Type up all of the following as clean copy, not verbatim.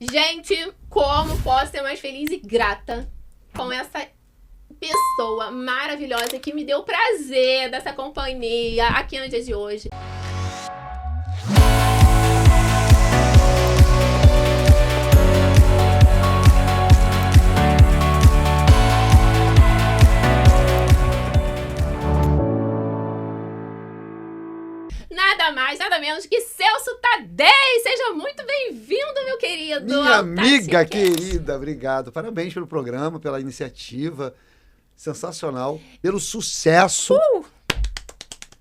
Gente, como posso ser mais feliz e grata com essa pessoa maravilhosa que me deu o prazer dessa companhia aqui no dia de hoje. Nada mais, nada menos que Celso Tadei! Seja muito bem-vindo, meu querido! Minha amiga Audaciacast. querida, obrigado. Parabéns pelo programa, pela iniciativa. Sensacional. Pelo sucesso.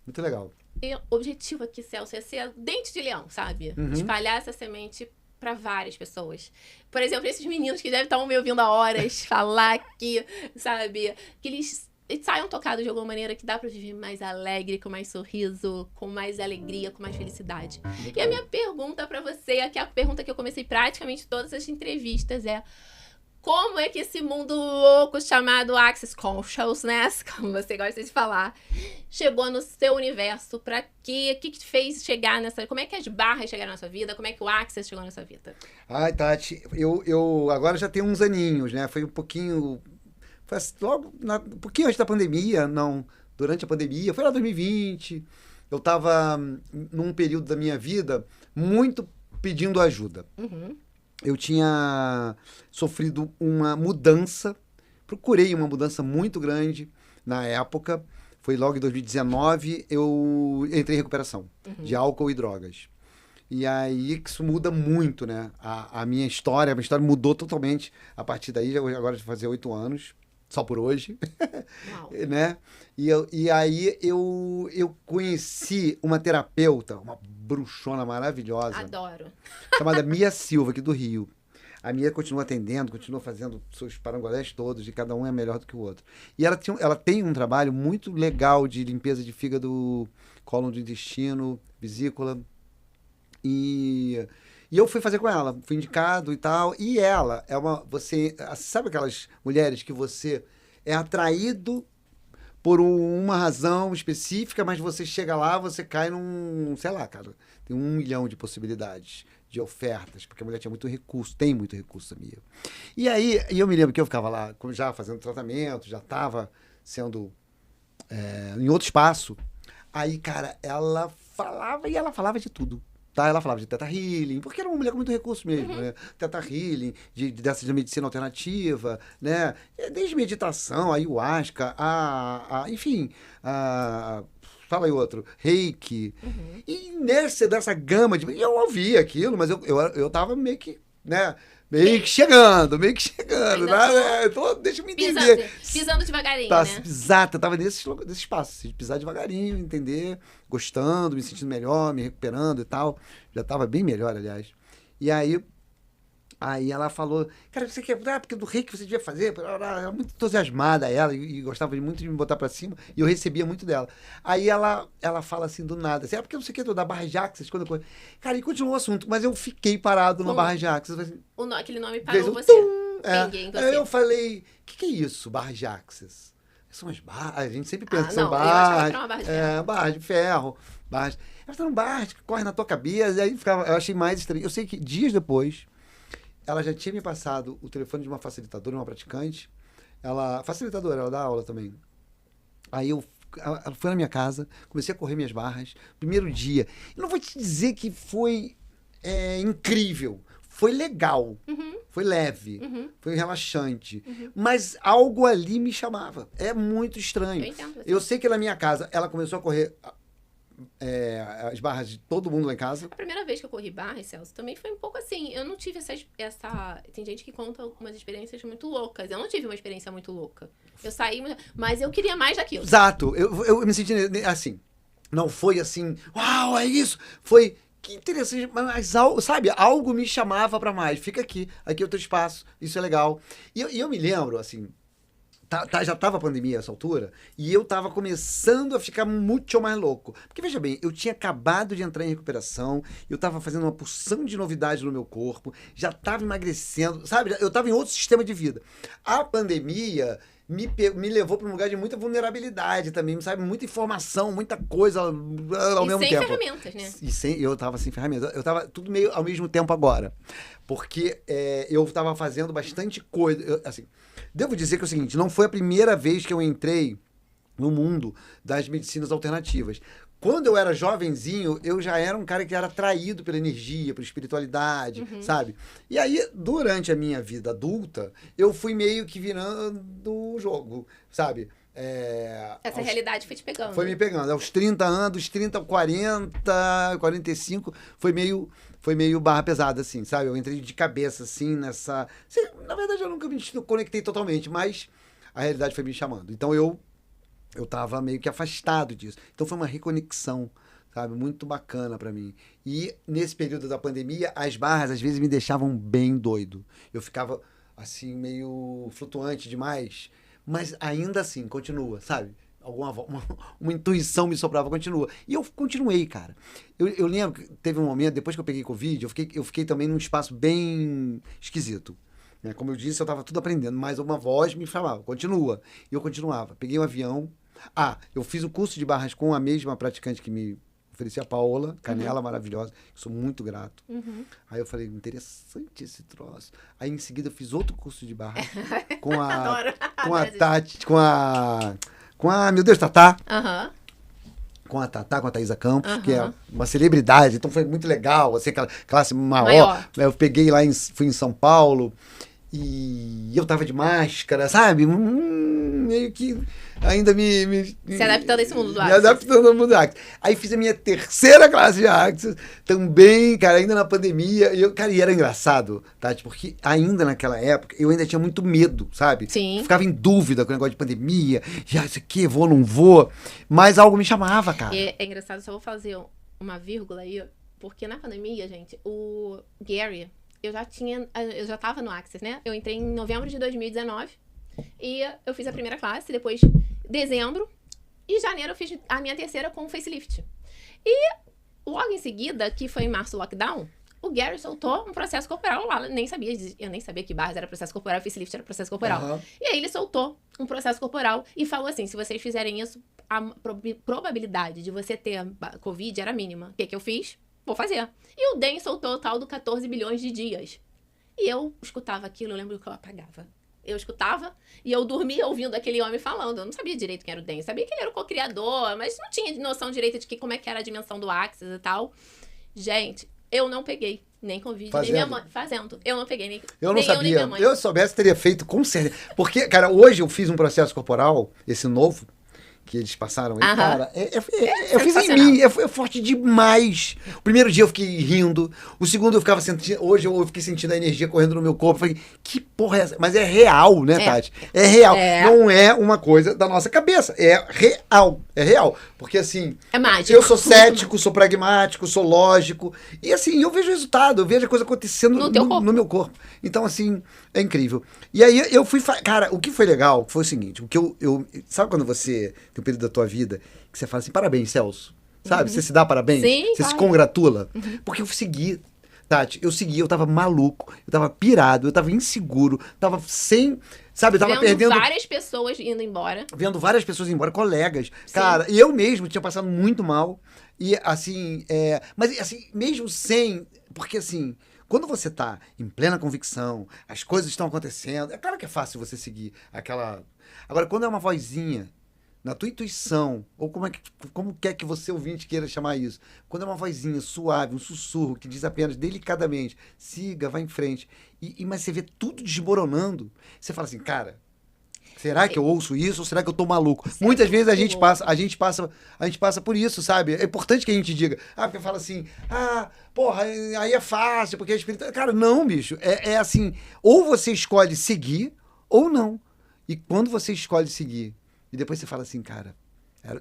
Muito legal. E o objetivo aqui, Celso, é ser dente de leão, sabe? Espalhar essa semente para várias pessoas. Por exemplo, esses meninos que devem estar me ouvindo há horas falar aqui, sabe? Que eles saiam tocados de alguma maneira que dá para viver mais alegre, com mais sorriso, com mais alegria, com mais felicidade. E a minha pergunta para você, que é a pergunta que eu comecei praticamente todas as entrevistas, é: como é que esse mundo louco chamado Access Consciousness, como você gosta de falar, chegou no seu universo? Pra quê? O que te fez chegar nessa... Como é que as barras chegaram na sua vida? Como é que o Access chegou na sua vida? Ai, Tati, eu agora já tenho uns aninhos, né? Foi um pouquinho. Logo, um pouquinho antes da pandemia, não. Durante a pandemia, foi lá 2020. Eu tava num período da minha vida muito pedindo ajuda. Eu tinha sofrido uma mudança, procurei uma mudança muito grande na época. Foi logo em 2019, eu entrei em recuperação de álcool e drogas. E aí que isso muda muito, né? A minha história mudou totalmente a partir daí. Agora de fazer 8 anos, só por hoje, Uau. né? E aí eu conheci uma terapeuta, uma bruxona maravilhosa, Adoro. chamada Mia Silva, aqui do Rio. A Mia continua atendendo, continua fazendo seus parangolés todos, e cada um é melhor do que o outro. E ela tem um trabalho muito legal de limpeza de fígado, cólon do intestino, vesícula. E eu fui fazer com ela, fui indicado e tal. E ela é uma. Você. Sabe aquelas mulheres que você é atraído por uma razão específica, mas você chega lá, você cai num, sei lá, cara, tem 1 milhão de possibilidades, de ofertas, porque a mulher tinha muito recurso, tem muito recurso, a Mia. E aí, eu me lembro que eu ficava lá, já fazendo tratamento, já estava sendo em outro espaço. Aí, cara, ela falava de tudo. Tá? Ela falava de Teta Healing, porque era uma mulher com muito recurso mesmo, né? Teta Healing, dessas de medicina alternativa, né? Desde meditação, ayahuasca, enfim, fala aí outro, Reiki. E dessa gama de... Eu ouvia aquilo, mas eu tava meio que, né? Meio que chegando, Ainda né? Deixa eu me entender. Pisando devagarinho, Tá, né? exato, eu tava nesse espaço, assim, de pisar devagarinho, entender, gostando, me sentindo melhor, me recuperando e tal. Já tava bem melhor, aliás. E aí ela falou, cara, você quer, porque do reiki você devia fazer, era muito entusiasmada ela, e gostava muito de me botar pra cima, e eu recebia muito dela. Aí ela fala assim, do nada, assim, porque não sei o que, da barra de Axis, Cara, e continuou o assunto, mas eu fiquei parado na barra de Axis, assim, Aquele nome fez parou um você. tum, Peguei em Aí eu você. falei, o que é isso, barra de Axis? São as barras, a gente sempre pensa que são Não, eu achava que barras, era uma barra de ferro. barras de ferro, barras. Elas são barras que correm na tua cabeça, e aí eu achei mais estranho. Eu sei que dias depois, ela já tinha me passado o telefone de uma facilitadora, uma praticante. Facilitadora, ela dá aula também. Aí ela foi na minha casa, comecei a correr minhas barras. Primeiro dia. Eu não vou te dizer que foi incrível. Foi legal. Foi leve. Foi relaxante. Mas algo ali me chamava. É muito estranho. Eu entendo você. Eu sei que na minha casa, ela começou a correr as barras de todo mundo lá em casa. A primeira vez que eu corri barra, Celso, também foi um pouco assim. Eu não tive essa... Tem gente que conta algumas experiências muito loucas. Eu não tive uma experiência muito louca. Eu saí, mas eu queria mais daquilo. Exato. Eu me senti assim. Não foi assim, uau, é isso. Foi, que interessante, mas sabe, algo me chamava pra mais. Fica aqui é o teu espaço, isso é legal. E eu me lembro, assim, já tava a pandemia nessa altura, e eu tava começando a ficar muito mais louco. Porque, veja bem, eu tinha acabado de entrar em recuperação, eu tava fazendo uma porção de novidades no meu corpo, já tava emagrecendo, sabe? Eu tava em outro sistema de vida. A pandemia me levou para um lugar de muita vulnerabilidade também, sabe? Muita informação, muita coisa ao mesmo tempo. E sem ferramentas, né? Eu tava sem ferramentas. Eu tava tudo meio ao mesmo tempo agora. Porque eu tava fazendo bastante coisa. Assim, devo dizer que é o seguinte, não foi a primeira vez que eu entrei no mundo das medicinas alternativas. Quando eu era jovenzinho, eu já era um cara que era atraído pela energia, pela espiritualidade, sabe? E aí, durante a minha vida adulta, eu fui meio que virando o jogo, sabe? Essa realidade foi te pegando. Foi me pegando. Aos 30 anos, 30, 40, 45, foi meio barra pesada, assim, sabe? Eu entrei de cabeça, assim, nessa... Na verdade, eu nunca me conectei totalmente, mas a realidade foi me chamando. Então, eu tava meio que afastado disso. Então foi uma reconexão, sabe? Muito bacana pra mim. E nesse período da pandemia, as barras às vezes me deixavam bem doido. Eu ficava assim, meio flutuante demais. Mas ainda assim, continua, sabe? Uma intuição me soprava, continua. E eu continuei, cara. Eu lembro que teve um momento, depois que eu peguei Covid, eu fiquei também num espaço bem esquisito. Como eu disse, eu estava tudo aprendendo, mas uma voz me falava, continua. E eu continuava. Peguei um avião. Eu fiz o curso de barras com a mesma praticante que me oferecia, a Paola Canela, maravilhosa, que sou muito grato. Aí eu falei, interessante esse troço. Aí em seguida eu fiz outro curso de barras com a Tati, com a, meu Deus, Tatá. Com a Tatá, com a Thaisa Campos, que é uma celebridade, então foi muito legal, assim, aquela classe maior. Eu peguei lá, fui em São Paulo, e eu tava de máscara, sabe? Meio que ainda se adaptando a esse mundo do Access. Me adaptando ao mundo do Access. Aí fiz a minha terceira classe de Access, também, cara, ainda na pandemia. E era engraçado, Tati, porque ainda naquela época, eu ainda tinha muito medo, sabe? Sim. Ficava em dúvida com o negócio de pandemia. Isso aqui, vou ou não vou? Mas algo me chamava, cara. É engraçado, só vou fazer uma vírgula aí, porque na pandemia, gente, o Gary... Eu já tava no Access, né? Eu entrei em novembro de 2019 e eu fiz a primeira classe, depois dezembro e janeiro eu fiz a minha terceira com o facelift. E logo em seguida, que foi em março o lockdown, o Gary soltou um processo corporal lá, eu nem sabia que barras era processo corporal, facelift era processo corporal. E aí ele soltou um processo corporal e falou assim, se vocês fizerem isso, a probabilidade de você ter Covid era mínima. O que eu fiz? Vou fazer. E o DEM soltou o tal do 14 bilhões de dias. E eu escutava aquilo, eu lembro que eu apagava. Eu escutava e eu dormia ouvindo aquele homem falando. Eu não sabia direito quem era o DEM. Eu sabia que ele era o co-criador, mas não tinha noção direita de como é que era a dimensão do Access e tal. Gente, eu não peguei nem Covid, nem minha mãe. Fazendo. Eu não peguei nem eu não sabia. Nem minha mãe. Eu soubesse, teria feito com certeza. Porque, cara, hoje eu fiz um processo corporal, esse novo, que eles passaram aí, cara, eu fiz em mim, é forte demais. O primeiro dia eu fiquei rindo, o segundo eu ficava sentindo, hoje eu fiquei sentindo a energia correndo no meu corpo, falei, que porra é essa? Mas é real, né, Tati? É real, não é uma coisa da nossa cabeça, é real, porque assim, é mágico. Eu sou cético, sou pragmático, sou lógico, e assim, eu vejo o resultado, eu vejo a coisa acontecendo no meu corpo, então assim, é incrível. E aí eu fui, cara, o que foi legal foi o seguinte, o que eu sabe quando você tem um período da tua vida que você fala assim, parabéns, Celso, sabe? Você se dá parabéns, você se congratula, porque eu segui, Tati, eu tava maluco, eu tava pirado, eu tava inseguro, tava sem, sabe, eu tava perdendo... várias pessoas indo embora. Vendo várias pessoas indo embora, colegas, cara, e eu mesmo tinha passado muito mal, e assim, mas assim, mesmo sem, porque assim... Quando você tá em plena convicção, as coisas estão acontecendo, é claro que é fácil você seguir aquela... Agora, quando é uma vozinha na tua intuição, ou como quer que você ouvinte queira chamar isso, quando é uma vozinha suave, um sussurro que diz apenas delicadamente, siga, vai em frente, mas você vê tudo desmoronando, você fala assim, cara... Será que eu ouço isso ou será que eu tô maluco? Muitas vezes a gente passa por isso, sabe? É importante que a gente diga. Porque fala assim, porra, aí é fácil, porque é espiritual. Cara, não, bicho. É assim, ou você escolhe seguir ou não. E quando você escolhe seguir, e depois você fala assim, cara,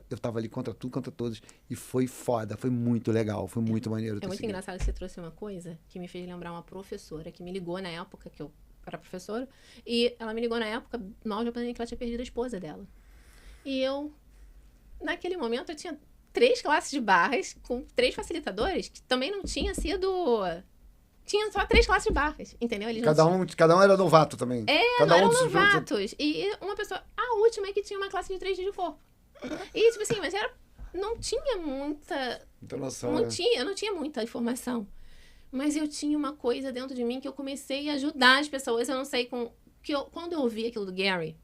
eu tava ali contra tudo, contra todos, e foi foda, foi muito legal, foi muito maneiro. É muito engraçado que você trouxe uma coisa que me fez lembrar uma professora que me ligou na época que eu era professora, e ela me ligou na época, mal de pandemia, que ela tinha perdido a esposa dela. E eu, naquele momento, eu tinha 3 classes de barras com 3 facilitadores, que também não tinha sido tinha só 3 classes de barras, entendeu? Eles Cada um era novato também. Não eram novatos. E uma pessoa... A última é que tinha uma classe de 3 dias de corpo. E, tipo assim, mas não tinha muita... Muita noção, eu não tinha muita informação. Mas eu tinha uma coisa dentro de mim que eu comecei a ajudar as pessoas. Eu não sei quando eu ouvi aquilo do Gary,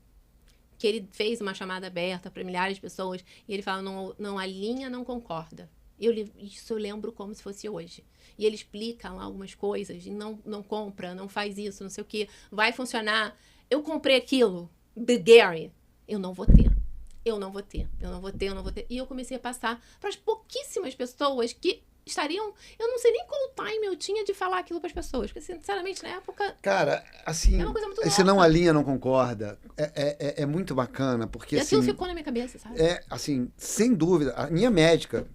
que ele fez uma chamada aberta para milhares de pessoas, e ele fala, não, a linha não concorda. Isso eu lembro como se fosse hoje. E ele explica lá algumas coisas, e não compra, não faz isso, não sei o quê, vai funcionar. Eu comprei aquilo, do Gary, eu não vou ter. Eu não vou ter. E eu comecei a passar para as pouquíssimas pessoas que estariam... Eu não sei nem qual time eu tinha de falar aquilo para as pessoas. Porque, sinceramente, na época... Cara, assim... É uma coisa muito louca. Se não a linha não concorda, é muito bacana, porque, e aquilo assim... ficou na minha cabeça, sabe? Assim, sem dúvida. A minha médica,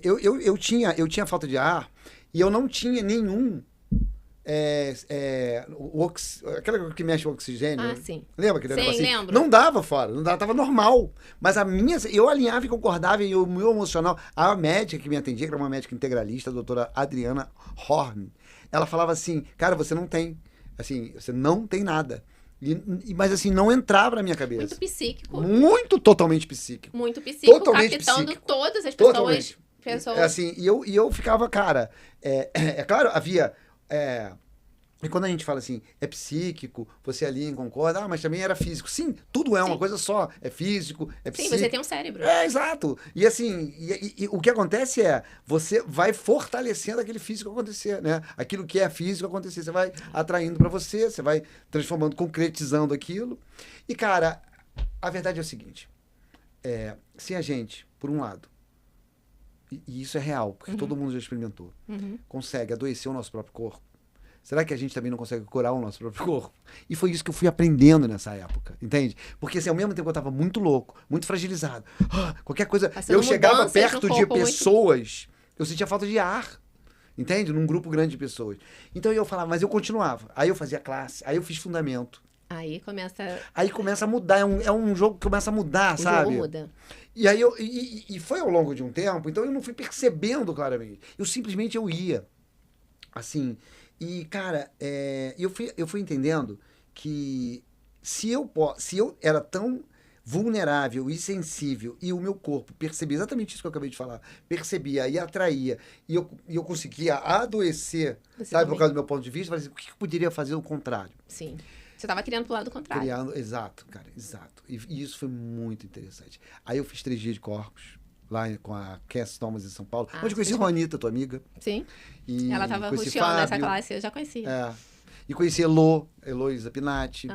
eu tinha falta de ar e eu não tinha nenhum... aquela que mexe o oxigênio. Ah, sim. Lembra aquele negócio assim? Lembro. Não dava fora, não dava, tava normal. Mas eu alinhava e concordava, e o meu emocional. A médica que me atendia, que era uma médica integralista, a doutora Adriana Horn, ela falava assim, cara, você não tem nada. Mas assim, não entrava na minha cabeça. Muito psíquico. Totalmente psíquico. Muito psíquico, Totalmente captando psíquico. todas as pessoas. Assim, e eu ficava, cara, claro, havia... E quando a gente fala assim, é psíquico, você ali concorda, mas também era físico. Sim, tudo é uma coisa só. É físico, é psíquico. Sim, você tem um cérebro. Exato. E assim, o que acontece você vai fortalecendo aquele físico acontecer, né? Aquilo que é físico acontecer, você vai atraindo para você vai transformando, concretizando aquilo. E, cara, a verdade é o seguinte, se a gente, por um lado, e isso é real, porque todo mundo já experimentou, consegue adoecer o nosso próprio corpo, será que a gente também não consegue curar o nosso próprio corpo? E foi isso que eu fui aprendendo nessa época, entende? Porque assim, ao mesmo tempo eu estava muito louco, muito fragilizado, qualquer coisa, eu chegava perto de pessoas, eu sentia falta de ar, entende? Num grupo grande de pessoas. Então eu falava, mas eu continuava. Aí eu fazia classe, aí eu fiz fundamento. Aí começa a mudar, é um jogo que começa a mudar, sabe? O jogo muda. E aí e foi ao longo de um tempo, então eu não fui percebendo claramente. Eu simplesmente ia, assim... E, cara, eu fui entendendo que se eu era tão vulnerável e sensível e o meu corpo percebia exatamente isso que eu acabei de falar, percebia e atraía, e eu conseguia adoecer, sabe, por causa do meu ponto de vista, eu falei assim, o que eu poderia fazer ao contrário? Sim. Você estava criando pro lado contrário. Exato, cara, exato. E isso foi muito interessante. Aí eu fiz 3 dias de corpos, lá com a Cass Thomas em São Paulo, onde eu conheci a Juanita, tua amiga. Sim. E ela estava rushando essa classe, eu já conhecia. E conheci Heloísa Pinatti.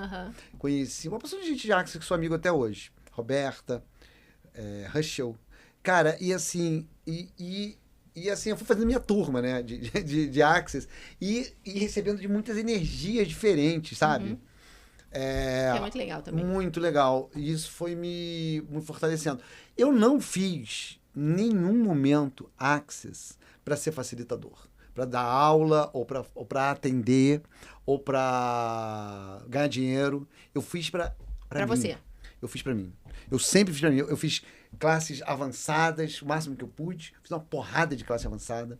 Conheci uma pessoa de gente já que sou amigo até hoje. Roberta, Rushel. Cara, e assim, assim, eu fui fazendo minha turma, né, de Access, e recebendo de muitas energias diferentes, sabe? Que é muito legal também. Muito legal. E isso foi me fortalecendo. Eu não fiz nenhum momento Access para ser facilitador, para dar aula, ou para atender, ou para ganhar dinheiro. Eu fiz para você. Eu fiz para mim. Eu sempre fiz para mim. Eu fiz classes avançadas, o máximo que eu pude. Fiz uma porrada de classe avançada.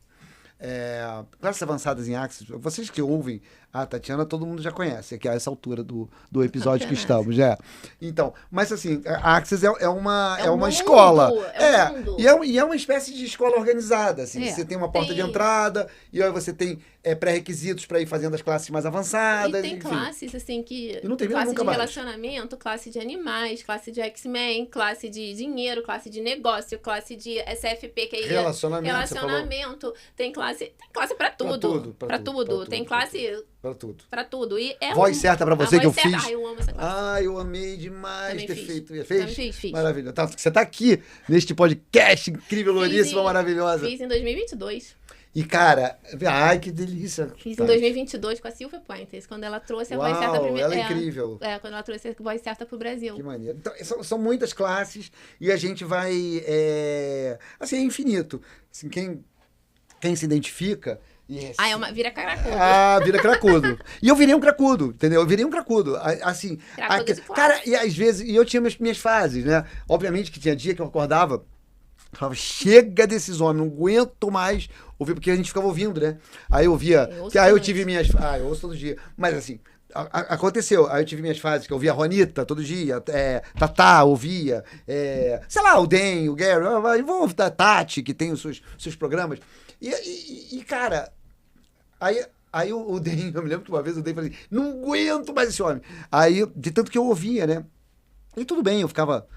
Classes avançadas em Access, vocês que ouvem a Tatiana, todo mundo já conhece, aqui a essa altura do episódio que estamos, Então, mas assim, a Access é uma escola. E é uma espécie de escola organizada, assim. Você tem uma porta de entrada, e aí você tem pré-requisitos para ir fazendo as classes mais avançadas. E tem classes, assim, e não termina classe nunca de mais. Relacionamento, classe de animais, classe de X-Men, classe de dinheiro, classe de negócio, classe de SFP, que é relacionamento. Tem classe para tudo. Para tudo. Tem classe para tudo. E Voz certa para você que eu fiz. Ai, eu amo essa classe. Eu amei demais também ter fiz. feito. Fiz. Maravilha. Você tá aqui neste podcast incrível, louríssima, maravilhosa. Fiz em 2022. E, cara, ai, que delícia. Fiz em 2022 com a Silvia Puentes, quando ela trouxe a voz certa primeiro. Ela é incrível. Quando ela trouxe a voz certa pro Brasil. Que maneiro. Então, são muitas classes e a gente vai... assim, é infinito. Assim, quem se identifica... vira cracudo. Vira cracudo. E eu virei um cracudo, entendeu? Eu virei um cracudo. Assim, cara, e às vezes... E eu tinha minhas fases, né? Obviamente que tinha dia que eu acordava... Falava, chega desses homens, não aguento mais ouvir, porque a gente ficava ouvindo, né? Aí eu ouvia. Aí eu tive minhas. Eu ouço todo dia. Mas assim, aconteceu. Aí eu tive minhas fases, que eu ouvia a Juanita todo dia, Tatá, ouvia. Sei lá, o Den, o Gary, vou ouvir a Tati, que tem os seus programas. E cara, aí o Den, eu me lembro que uma vez o Den falou assim, não aguento mais esse homem. Aí, de tanto que eu ouvia, né? E tudo bem, eu ficava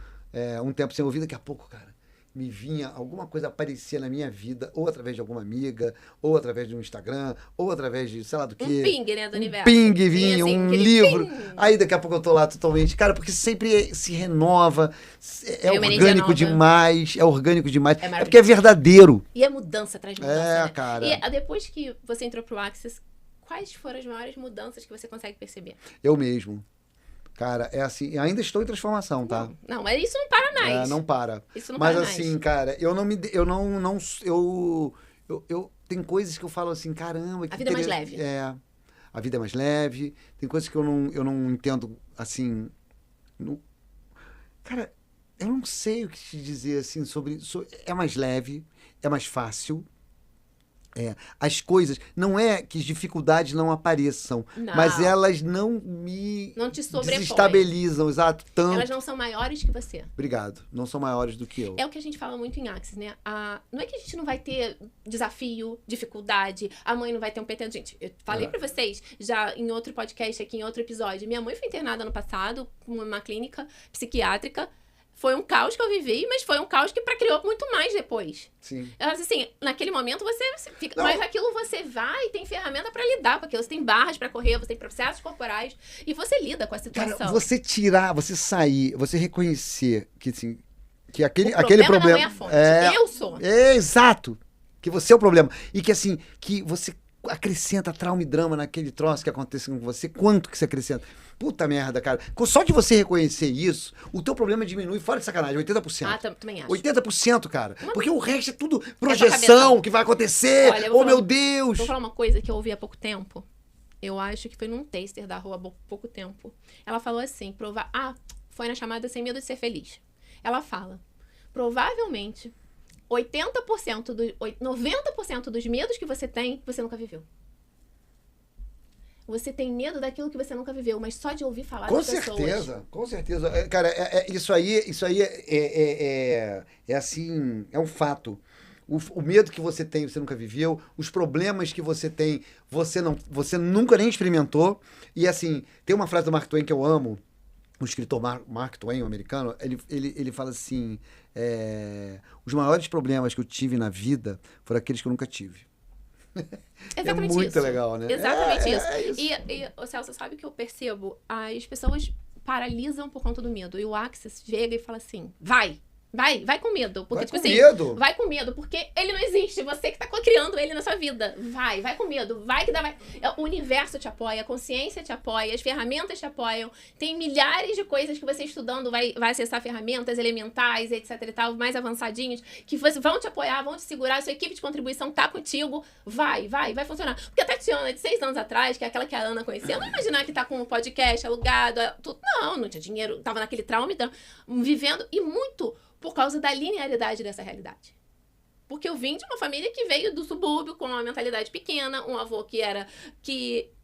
um tempo sem ouvir, daqui a pouco, cara, me vinha, alguma coisa aparecia na minha vida, ou através de alguma amiga, ou através de um Instagram, ou através de, sei lá do quê. Um ping, né, do universo. Ping vinha, assim, um livro. Ping. Aí daqui a pouco eu tô lá totalmente. Cara, porque sempre se renova, é uma energia orgânico nova. demais, é orgânico demais. É É porque é verdadeiro. E é mudança atrás de mudança, né? Cara. E depois que você entrou pro Axis, quais foram as maiores mudanças que você consegue perceber? Eu mesmo. Cara, é assim, ainda estou em transformação, tá? Não, mas isso não para mais. Não para. Isso não mas para assim, mais. cara, eu tem coisas que eu falo assim, caramba, que A vida é mais leve. A vida é mais leve. Tem coisas que eu não entendo assim, cara, eu não sei o que te dizer assim sobre é mais leve, é mais fácil. As coisas, não é que as dificuldades não apareçam, mas elas não te sobrepõem. desestabilizam, exato, tanto. Elas não são maiores que você. Obrigado, não são maiores do que eu. É o que a gente fala muito em Axis, né? Não é que a gente não vai ter desafio, dificuldade, a mãe não vai ter um PT. Gente, eu falei pra vocês, já em outro podcast aqui, em outro episódio, minha mãe foi internada ano passado, numa clínica psiquiátrica. Foi um caos que eu vivi, mas foi um caos que criou muito mais depois. Sim. Assim, naquele momento você fica... Não. Mas aquilo você vai e tem ferramenta pra lidar com aquilo. Você tem barras pra correr, você tem processos corporais e você lida com a situação. Cara, você sair, você reconhecer que, assim, que aquele problema problema... não é a fonte. Eu sou. Exato. Que você é o problema. E que, assim, que você acrescenta trauma e drama naquele troço que acontece com você. Quanto que você acrescenta? Puta merda, cara. Só de você reconhecer isso, o teu problema diminui, fora de sacanagem, 80%. Também acho. 80%, cara. Porque o resto é tudo projeção que vai acontecer. Olha, meu Deus! Vou falar uma coisa que eu ouvi há pouco tempo. Eu acho que foi num taster da rua há pouco tempo. Ela falou assim, foi na chamada Sem Medo de Ser Feliz. Ela fala, provavelmente 90% dos medos que você tem, você nunca viveu. Você tem medo daquilo que você nunca viveu, mas só de ouvir falar das pessoas. Com certeza. Cara, isso aí é assim, é um fato. O medo que você tem, você nunca viveu. Os problemas que você tem, você nunca nem experimentou. E assim, tem uma frase do Mark Twain que eu amo. O escritor Mark Twain, um americano, ele fala assim, os maiores problemas que eu tive na vida foram aqueles que eu nunca tive. Exatamente muito isso. legal, né? Exatamente isso. Isso. E Celso, sabe o que eu percebo? As pessoas paralisam por conta do medo. E o Axis chega e fala assim, vai com medo. Porque, medo. Vai com medo, porque ele não existe. Você que tá criando ele na sua vida. Vai com medo. Vai. O universo te apoia, a consciência te apoia, as ferramentas te apoiam. Tem milhares de coisas que você estudando vai acessar ferramentas elementais, etc e tal, mais avançadinhos, que vão te apoiar, vão te segurar, a sua equipe de contribuição tá contigo. Vai funcionar. Porque a Tatiana, de 6 anos atrás, que é aquela que a Ana conhecia, não imaginar que tá com um podcast alugado, tudo. Não tinha dinheiro, tava naquele trauma, vivendo, e muito por causa da linearidade dessa realidade. Porque eu vim de uma família que veio do subúrbio com uma mentalidade pequena, um avô que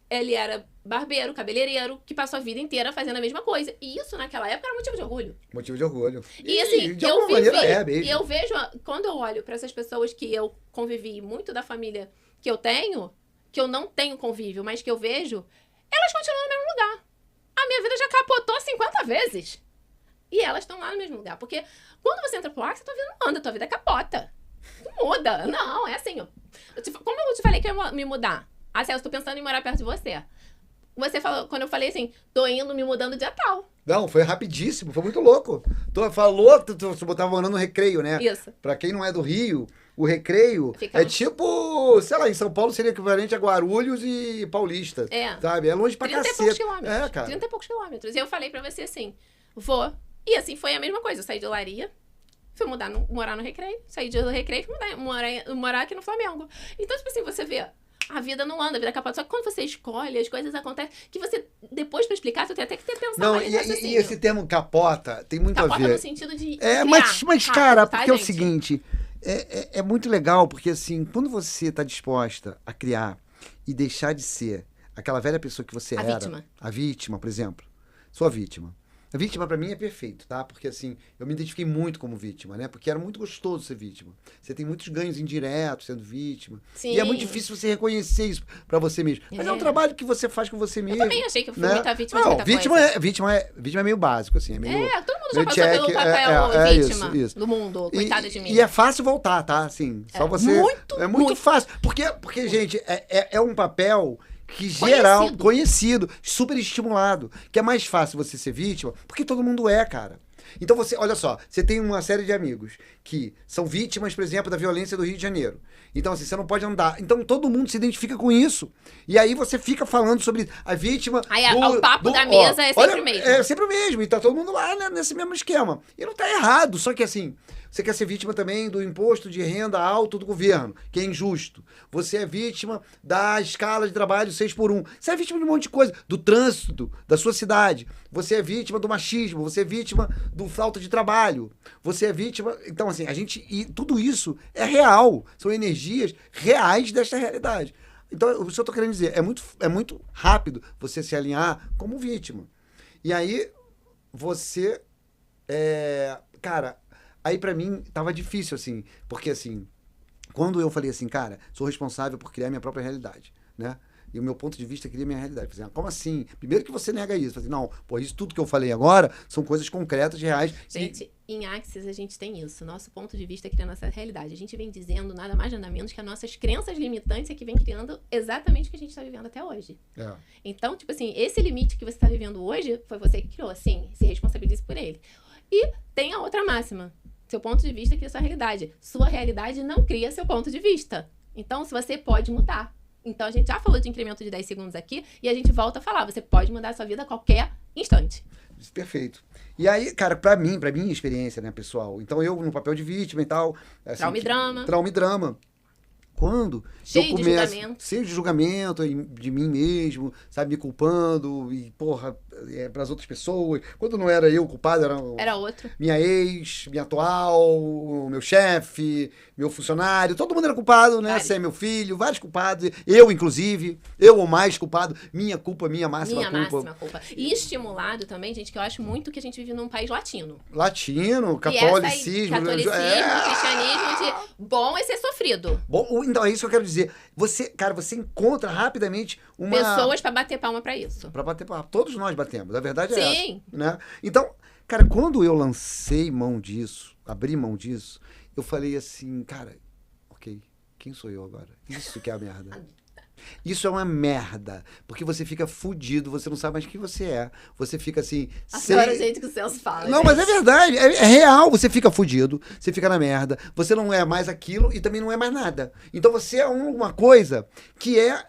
ele era barbeiro, cabeleireiro, que passou a vida inteira fazendo a mesma coisa. E isso, naquela época, era motivo de orgulho. Motivo de orgulho. E assim, eu vejo, quando eu olho para essas pessoas que eu convivi, muito da família que eu tenho, que eu não tenho convívio, mas que eu vejo, elas continuam no mesmo lugar. A minha vida já capotou 50 vezes. E elas estão lá no mesmo lugar. Porque quando você entra pro Axis, a tua vida não anda, a tua vida capota. Não muda. Não, é assim. Como eu te falei que eu ia me mudar? Celso, tô pensando em morar perto de você. Você falou, quando eu falei assim, tô indo, me mudando dia tal. Não, foi rapidíssimo, foi muito louco. Tu botava morando no Recreio, né? Isso. Pra quem não é do Rio, o Recreio é tipo, sei lá, em São Paulo seria equivalente a Guarulhos e Paulista. Sabe? É longe pra cacete. 30 e poucos quilômetros. Cara. 30 e poucos quilômetros. E eu falei pra você assim, vou. E assim, foi a mesma coisa. Eu saí de Olaria, fui morar no Recreio, saí do Recreio e fui morar aqui no Flamengo. Então, tipo assim, você vê a vida não anda, a vida capota. Só que quando você escolhe, as coisas acontecem. Que você, depois pra explicar, você tem até que ter pensado Não, mais e esse termo capota tem muito a ver. Capota no sentido de Mas rápido, cara, tá, porque é o gente? seguinte, é muito legal, porque assim, quando você tá disposta a criar e deixar de ser aquela velha pessoa que você era. Vítima. A vítima, por exemplo. Sou a vítima. A vítima, pra mim, é perfeito, tá? Porque, assim, eu me identifiquei muito como vítima, né? Porque era muito gostoso ser vítima. Você tem muitos ganhos indiretos sendo vítima. Sim. E é muito difícil você reconhecer isso pra você mesmo. Mas é um trabalho que você faz com você mesmo. Eu também achei que eu fui né? muita vítima de Não, muita coisa. vítima é meio básico, assim. É, meio, todo mundo já meio passou pelo papel vítima isso. do mundo. Coitada de mim. E é fácil voltar, tá? Assim, só você... É muito fácil. Porque, gente, é um papel... que geral, conhecido, super estimulado, que é mais fácil você ser vítima, porque todo mundo é, cara. Então você, olha só, você tem uma série de amigos que são vítimas, por exemplo, da violência do Rio de Janeiro. Então assim, você não pode andar. Então todo mundo se identifica com isso. E aí você fica falando sobre a vítima. Aí o papo da mesa é sempre o mesmo. É sempre o mesmo. E tá todo mundo lá, né, nesse mesmo esquema. E não tá errado, só que assim, você quer ser vítima também do imposto de renda alto do governo, que é injusto. Você é vítima da escala de trabalho 6x1. Você é vítima de um monte de coisa. Do trânsito da sua cidade. Você é vítima do machismo. Você é vítima do falta de trabalho. Você é vítima... Então, assim, e tudo isso é real. São energias reais desta realidade. Então, o que eu tô querendo dizer, é muito rápido você se alinhar como vítima. E aí, você... Cara... Aí pra mim tava difícil, assim, porque assim, quando eu falei assim, cara, sou responsável por criar minha própria realidade, né? E o meu ponto de vista cria minha realidade. Eu falei, como assim? Primeiro que você nega isso. Eu falei, não, pô, isso tudo que eu falei agora são coisas concretas, reais. Gente, em Axis a gente tem isso. Nosso ponto de vista cria a nossa realidade. A gente vem dizendo nada mais nada menos que as nossas crenças limitantes é que vem criando exatamente o que a gente está vivendo até hoje. Então, tipo assim, esse limite que você está vivendo hoje foi você que criou, assim, se responsabilize por ele. E tem a outra máxima. Seu ponto de vista cria sua realidade. Sua realidade não cria seu ponto de vista. Então, se você pode mudar. Então, a gente já falou de incremento de 10 segundos aqui e a gente volta a falar. Você pode mudar a sua vida a qualquer instante. Perfeito. E aí, cara, pra minha experiência, né, pessoal? Então, eu no papel de vítima e tal... Assim, trauma e drama. Quando cheio eu começo... Cheio de julgamento de mim mesmo, sabe? Me culpando e, porra, pras outras pessoas. Quando não era eu o culpado, era outro. Minha ex, minha atual, meu chefe, meu funcionário. Todo mundo era culpado, né? Você é meu filho, vários culpados. Eu, inclusive. Eu, o mais culpado. Minha culpa, minha máxima culpa. Minha máxima culpa. E estimulado também, gente, que eu acho muito que a gente vive num país latino. Catolicismo. Cristianismo de bom é ser sofrido. Bom, então, é isso que eu quero dizer. Você encontra rapidamente pessoas pra bater palma pra isso. Pra bater palma. Todos nós batemos. A verdade é Sim. essa. Né? Então, cara, quando eu lancei mão disso, abri mão disso, eu falei assim, cara, ok, quem sou eu agora? Isso que é a merda. Isso é uma merda, porque você fica fudido, você não sabe mais quem você é. Você fica assim... Agora, gente, que o Celso fala. Não, mas é verdade, é real. Você fica fudido, você fica na merda, você não é mais aquilo e também não é mais nada. Então você é uma coisa que é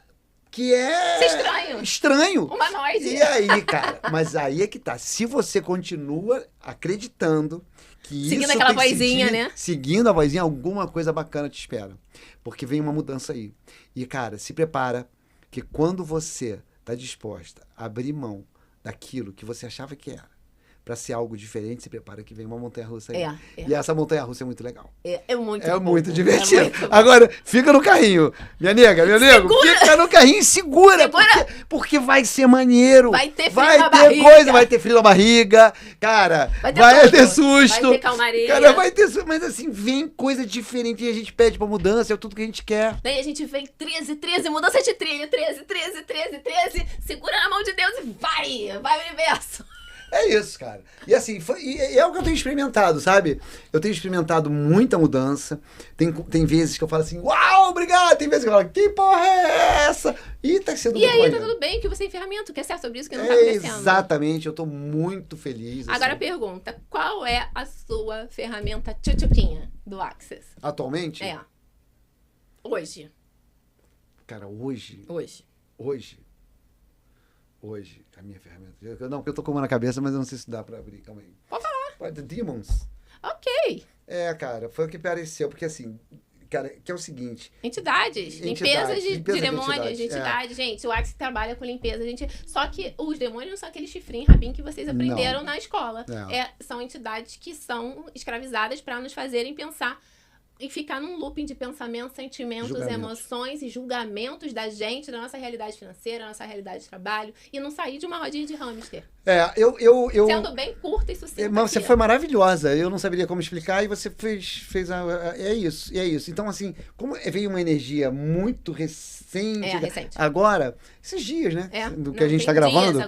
estranho. Humanoide. E aí, cara, mas aí é que tá. Se você continua acreditando que seguindo aquela vozinha, né? Seguindo a vozinha, alguma coisa bacana te espera. Porque vem uma mudança aí. E, cara, se prepara que quando você tá disposta a abrir mão daquilo que você achava que era, pra ser algo diferente, se prepara que vem uma montanha-russa aí. E essa montanha-russa é muito legal. É muito É muito divertido. Agora, fica no carrinho. Minha nega, meu nego, fica no carrinho e segura. Porque vai ser maneiro. Vai ter frio na barriga. Coisa, vai ter frio na barriga. Cara, vai ter susto. Vai ter calmaria. Cara, vai ter susto. Mas assim, vem coisa diferente e a gente pede pra mudança, é tudo que a gente quer. Daí a gente vem 13, mudança de trilha, 13. Segura na mão de Deus e vai o universo. É isso, cara. E assim, é o que eu tenho experimentado, sabe? Eu tenho experimentado muita mudança. Tem vezes que eu falo assim, uau, obrigado. Tem vezes que eu falo, que porra é essa? E tá sendo muito aí, tá tudo bem, que você tem ferramenta, quer ser sobre isso que não tá acontecendo. Exatamente, eu tô muito feliz. Agora pergunta, qual é a sua ferramenta tchutchuquinha do Axis? Atualmente? Hoje. Cara, hoje, a minha ferramenta. Não, porque eu tô com uma na cabeça, mas eu não sei se dá pra abrir. Calma aí. Pode falar. The Demons. Ok. Cara, foi o que pareceu. Porque assim, cara, que é o seguinte... Entidades. Limpeza de demônios, de entidade. Gente, o Axis trabalha com limpeza. Só que os demônios não são aqueles chifrinhos rabinho que vocês aprenderam na escola. São entidades que são escravizadas para nos fazerem pensar e ficar num looping de pensamentos, sentimentos, emoções e julgamentos da gente, da nossa realidade financeira, da nossa realidade de trabalho, e não sair de uma rodinha de hamster. Sendo bem curta e sucinta. Mas você foi maravilhosa, eu não saberia como explicar, e você fez é isso. Então, assim, como veio uma energia muito recente. Agora, esses dias, né? Do que a gente tá gravando.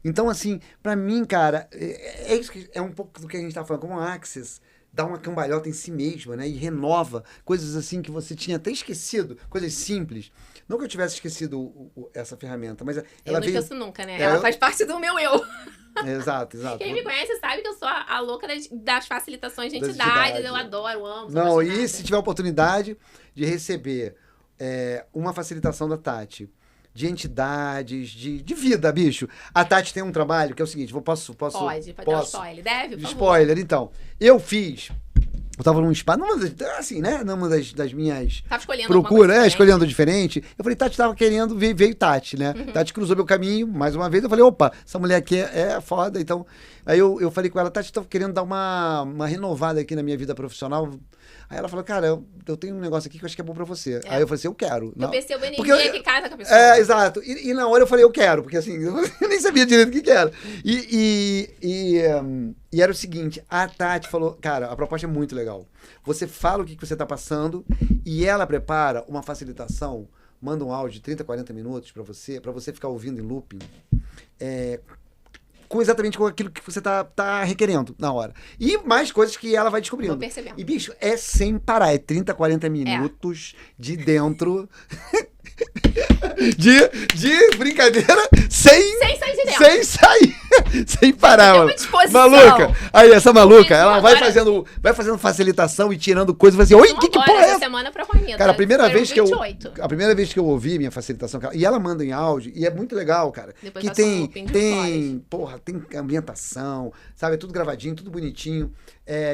Então, assim, pra mim, cara, é isso que é um pouco do que a gente tá falando, como o Axis dá uma cambalhota em si mesma, né? E renova coisas assim que você tinha até esquecido, coisas simples. Não que eu tivesse esquecido essa ferramenta, mas ela não esqueço nunca, né? Ela faz parte do meu eu. Exato. Quem me conhece sabe que eu sou a louca das facilitações de entidades. Eu adoro, amo. Não, e se tiver oportunidade de receber uma facilitação da Tati, de entidades, de vida, bicho. A Tati tem um trabalho que é o seguinte, posso Pode dar um spoiler. Deve, por favor. Spoiler, então. Eu tava num spa, numa das minhas procuras, escolhendo diferente. Eu falei, Tati tava querendo, veio Tati, né? Tati cruzou meu caminho, mais uma vez, eu falei, opa, essa mulher aqui é foda, então... Aí eu falei com ela, Tati, tô querendo dar uma renovada aqui na minha vida profissional. Aí ela falou, cara, eu tenho um negócio aqui que eu acho que é bom pra você. Aí eu falei assim, eu quero. Eu percebo a energia que casa com a pessoa. Exato. E na hora eu falei, eu quero, porque assim, eu nem sabia direito o que era. E era o seguinte, a Tati falou, cara, a proposta é muito legal. Você fala o que você tá passando e ela prepara uma facilitação, manda um áudio de 30, 40 minutos pra você ficar ouvindo em looping, exatamente com aquilo que você tá requerendo na hora. E mais coisas que ela vai descobrindo. Vou percebendo. E, bicho, é sem parar. É 30, 40 minutos de dentro... de brincadeira sem sair de dentro. Sem sair. Sem parar, mano. Maluca. Aí, essa maluca, ela vai fazendo facilitação e tirando coisas. Vai assim, oi, que porra é essa? Semana pra Juanita. Cara, a primeira vez que eu ouvi minha facilitação, e ela manda em áudio, e é muito legal, cara. Depois que tem ambientação, sabe? É tudo gravadinho, tudo bonitinho.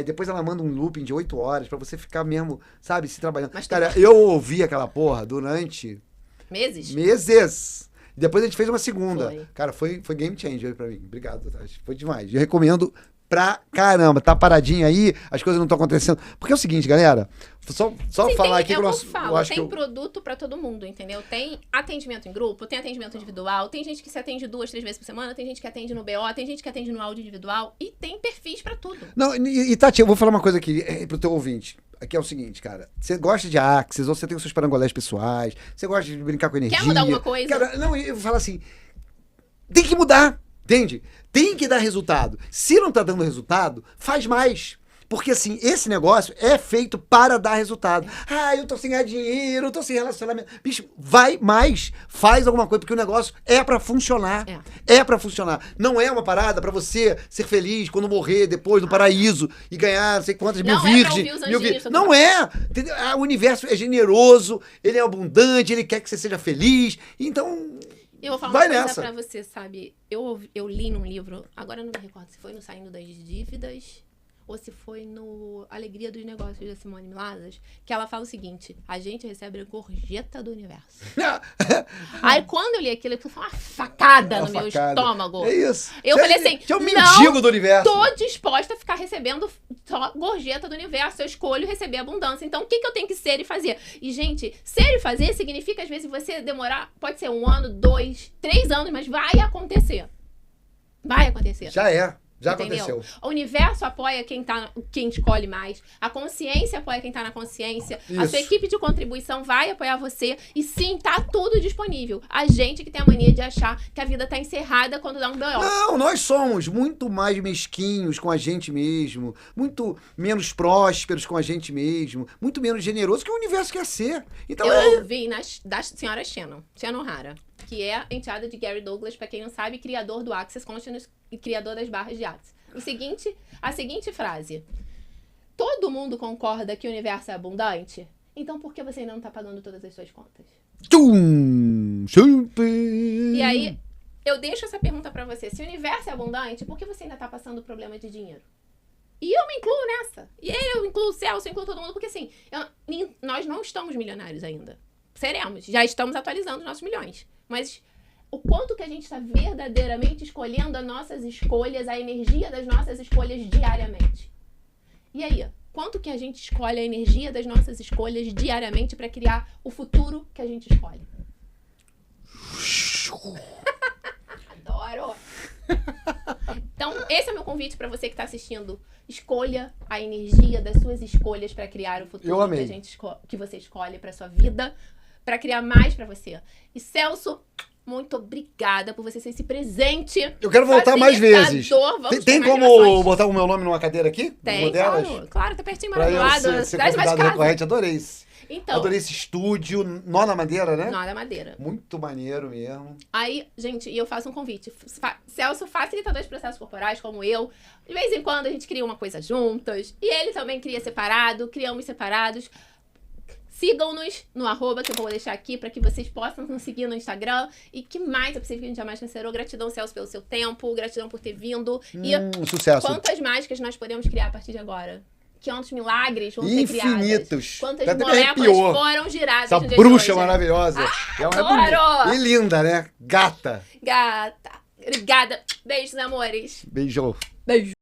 Depois ela manda um looping de 8 horas pra você ficar mesmo, sabe, se trabalhando. Mas, cara, eu ouvi aquela porra durante... Meses. Depois a gente fez uma segunda. Cara, foi game changer pra mim. Obrigado, Tati. Foi demais. Eu recomendo pra caramba. Tá paradinho aí, as coisas não estão acontecendo. Porque é o seguinte, galera. Só falar aqui que tem produto pra todo mundo, entendeu? Tem atendimento em grupo, tem atendimento individual, tem gente que se atende 2, 3 vezes por semana, tem gente que atende no BO, tem gente que atende no áudio individual e tem perfis pra tudo. Não, e Tati, eu vou falar uma coisa aqui pro teu ouvinte. Aqui é o seguinte, cara. Você gosta de Axis, ou você tem os seus parangolés pessoais, você gosta de brincar com energia. Quer mudar alguma coisa? Cara, não, eu vou falar assim, tem que mudar, entende? Tem que dar resultado. Se não tá dando resultado, faz mais. Porque, assim, esse negócio é feito para dar resultado. Eu tô sem ganhar dinheiro, eu tô sem relacionamento. Bicho, vai mais. Faz alguma coisa, porque o negócio é pra funcionar. É pra funcionar. Não é uma parada pra você ser feliz quando morrer depois no paraíso e ganhar não sei quantas mil virgens. Não é. Entendeu? O universo é generoso, ele é abundante, ele quer que você seja feliz. Então... Eu vou falar uma coisa pra você, sabe? Eu li num livro, agora eu não me recordo se foi no Saindo das Dívidas ou se foi no Alegria dos Negócios da Simone Milasas, que ela fala o seguinte, a gente recebe a gorjeta do universo. Aí quando eu li aquilo, aquilo foi uma facada no meu estômago. É isso. Eu falei assim, que é o mendigo do universo. Tô disposta a ficar recebendo só gorjeta do universo, eu escolho receber abundância. Então, o que eu tenho que ser e fazer? E, gente, ser e fazer significa, às vezes, você demorar, pode ser 1 ano, 2, 3 anos, mas vai acontecer. Vai acontecer. Já aconteceu. O universo apoia quem escolhe mais. A consciência apoia quem tá na consciência. Isso. A sua equipe de contribuição vai apoiar você. E sim, tá tudo disponível. A gente que tem a mania de achar que a vida tá encerrada quando dá um BO. Não, nós somos muito mais mesquinhos com a gente mesmo. Muito menos prósperos com a gente mesmo. Muito menos generosos que o universo quer ser. Então, eu ouvi da senhora Shannon Hara, que é a enteada de Gary Douglas, pra quem não sabe, criador do Access Consciousness e criador das barras de Access. A seguinte frase. Todo mundo concorda que o universo é abundante? Então por que você ainda não tá pagando todas as suas contas? E aí, eu deixo essa pergunta pra você. Se o universo é abundante, por que você ainda tá passando problema de dinheiro? E eu me incluo nessa. E eu incluo o Celso, eu incluo todo mundo, porque assim, nós não estamos milionários ainda. Seremos. Já estamos atualizando os nossos milhões. Mas o quanto que a gente está verdadeiramente escolhendo as nossas escolhas, a energia das nossas escolhas diariamente. E aí? Quanto que a gente escolhe a energia das nossas escolhas diariamente para criar o futuro que a gente escolhe? Adoro! Então, esse é o meu convite para você que está assistindo. Escolha a energia das suas escolhas para criar o futuro que você escolhe para sua vida, para criar mais para você. E Celso, muito obrigada por você ser esse presente. Eu quero voltar mais vezes. Tem como gravações. botar o meu nome numa cadeira aqui? Tem, claro, tá pertinho, pra maravilhoso. eu ser convidado recorrente, adorei isso. Então, adorei esse estúdio, nó na madeira, né? Nó na madeira. Muito maneiro mesmo. Aí, gente, eu faço um convite. Celso, facilitador de processos corporais, como eu. De vez em quando a gente cria uma coisa juntas. E ele também cria separado, criamos separados. Sigam-nos no @ que eu vou deixar aqui para que vocês possam nos seguir no Instagram. E que mais é possível que a gente jamais cancerou. Gratidão, Celso, pelo seu tempo. Gratidão por ter vindo. E sucesso. Quantas mágicas nós podemos criar a partir de agora? Quantos milagres vão ser criados? Infinitos. Quantas moléculas foram giradas? Essa bruxa maravilhosa. Adoro! E linda, né? Gata. Gata. Obrigada. Beijos, amores. Beijo. Beijo.